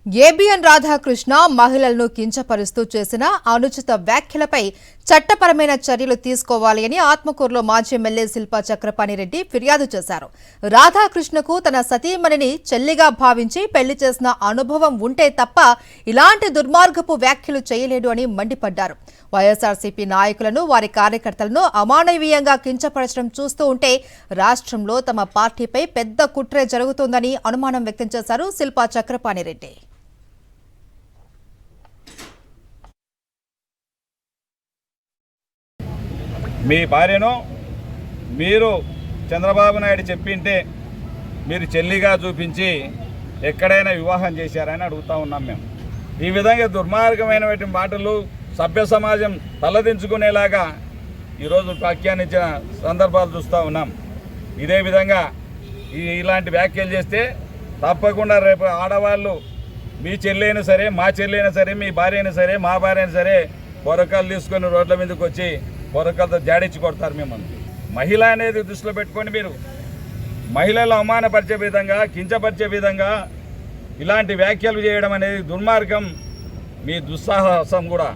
ABN Radhakrishna మహిళలను కించపరుస్తూ చేసిన అనుచిత వ్యాఖ్యలపై చట్టపరమైన చర్యలు తీసుకోవాలి అని ఆత్మకూరులో మాజీ ఎమ్మెల్యే శిల్పా చక్రపాణిరెడ్డి ఫిర్యాదు చేశారు. రాధాకృష్ణకు తన సతీమణిని చెల్లిగా భావించి పెళ్లి చేసిన అనుభవం ఉంటే తప్ప ఇలాంటి దుర్మార్గపు వ్యాఖ్యలు చేయలేడు అని మండిపడ్డారు. వైఎస్ఆర్సీపీ నాయకులను వారి కార్యకర్తలను అమానవీయంగా కించపరచడం చూస్తూ ఉంటే రాష్ట్రంలో తమ పార్టీపై పెద్ద కుట్రే జరుగుతోందని అనుమానం వ్యక్తం చేశారు శిల్పా చక్రపాణిరెడ్డి. మీ భార్యను మీరు చంద్రబాబు నాయుడు చెప్పింటే మీరు చెల్లిగా చూపించి ఎక్కడైనా వివాహం చేశారని అడుగుతూ ఉన్నాం మేము. ఈ విధంగా దుర్మార్గమైనటువంటి మాటలు సభ్య సమాజం తలదించుకునేలాగా ఈరోజు వ్యాఖ్యానించిన సందర్భాలు చూస్తూ ఉన్నాం. ఇదే విధంగా ఇలాంటి వ్యాఖ్యలు చేస్తే తప్పకుండా రేపు ఆడవాళ్ళు మీ చెల్లి అయినా సరే, మా చెల్లి అయినా సరే, మీ భార్య అయినా సరే, మా భార్య అయినా సరే పొరకాలు తీసుకొని రోడ్ల మీదకి వచ్చి పొరకలతో జాడించి కొడతారు మిమ్మల్ని. మహిళ అనేది దృష్టిలో పెట్టుకొని మీరు మహిళలు అవమానపరిచే విధంగా, కించపరిచే విధంగా ఇలాంటి వ్యాఖ్యలు చేయడం అనేది దుర్మార్గం, మీ దుస్సాహసం కూడా.